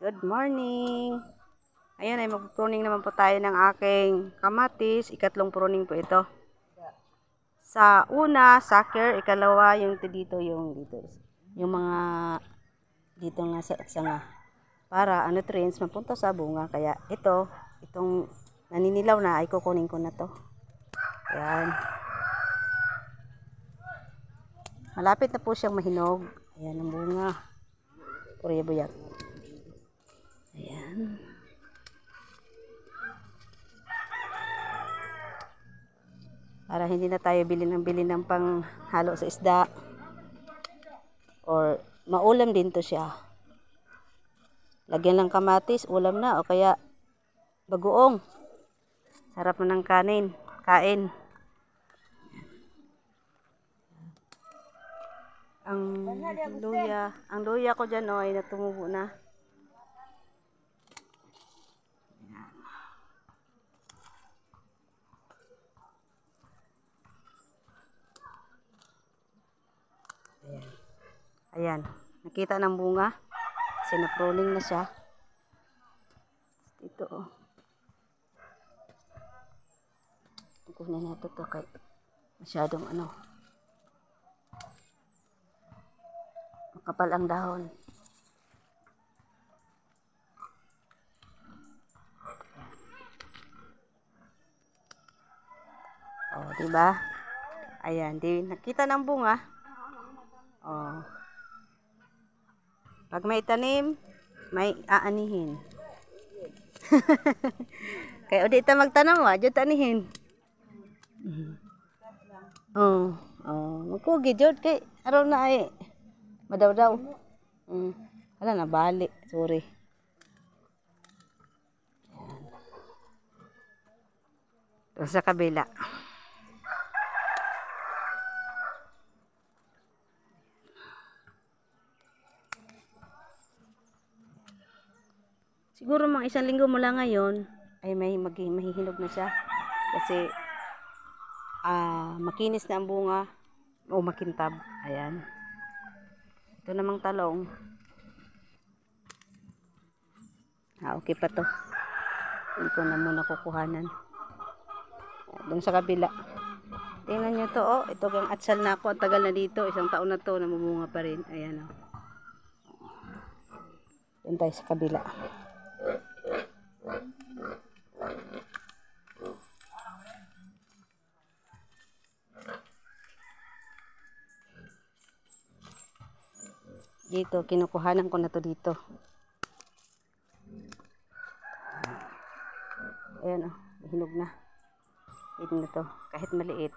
Good morning! Ayan ay mag-pruning naman po tayo ng aking kamatis. Ikatlong pruning po ito. Sa una, sucker. Ikalawa, yung dito, yung mga dito nga sa sanga. Para ang nutrients mapunta sa bunga. Kaya itong naninilaw na ay kukunin ko na to. Ayan. Malapit na po siyang mahinog. Ayan ang bunga. Purya-buyak. Ayan. Para hindi na tayo bili ng panghalo sa isda. Or maulam din to siya. Lagyan ng kamatis, ulam na. O kaya bagoong. Sarap na ng kain. Ang luya ko dyan ay natumubo na. Ayan. Nakita ng bunga. Kasi na-pruning na siya. Ito oh. Kunin natin ito kay masyadong makapal ang dahon. Oh, diba? Ayan, nakita ng bunga. Oh. Pag may tanim, may aanihin. Kaya o di ta magtanong wa, jud tanihin. Magkugi jud kay aron na ay madaw-daw. Wala na bali, sorry. Ayan. Sa kabila. Siguro mga 1 linggo mula ngayon ay mahihinog na siya. Kasi makinis na ang bunga o makintab. Ayan. Ito namang talong. Okay pa to. Hindi ko na muna kukuhanan. Doon sa kabila. Tingnan nyo to oh. Ito ang atsal na ako. Ang tagal na dito. 1 taon na to. Namumunga pa rin. Ayan oh. Doon tayo sa kabila. Dito, kinukuhanan ko na to dito. Ayan o, hinog na. Ito na to, kahit maliit.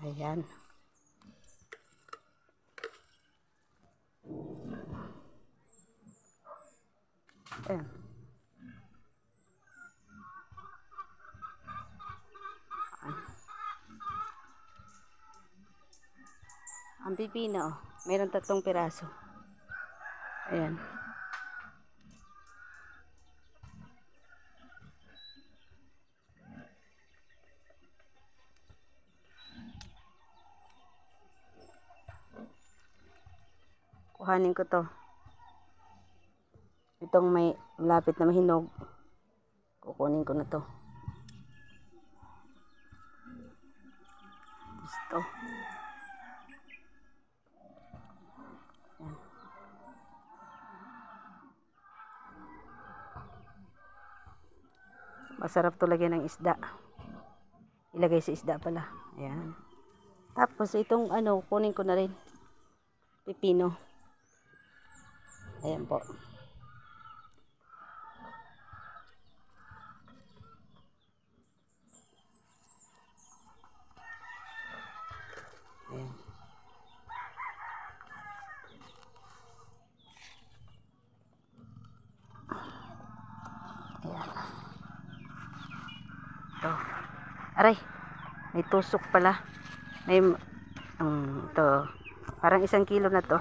Ayan. Ayan. Ang pipino, mayroon 3 piraso. Ayan. Kuhanin ko to. Itong may lapit na mahinog. Kukunin ko na to. Gusto. Masarap to lagyan ng isda. Ilagay sa isda pala. Ayan. Tapos itong kunin ko na rin. Pipino. Ayan po. Ayan. Ayan. Ito. Aray. May tusok pala. May ito. Parang 1 kilo na to.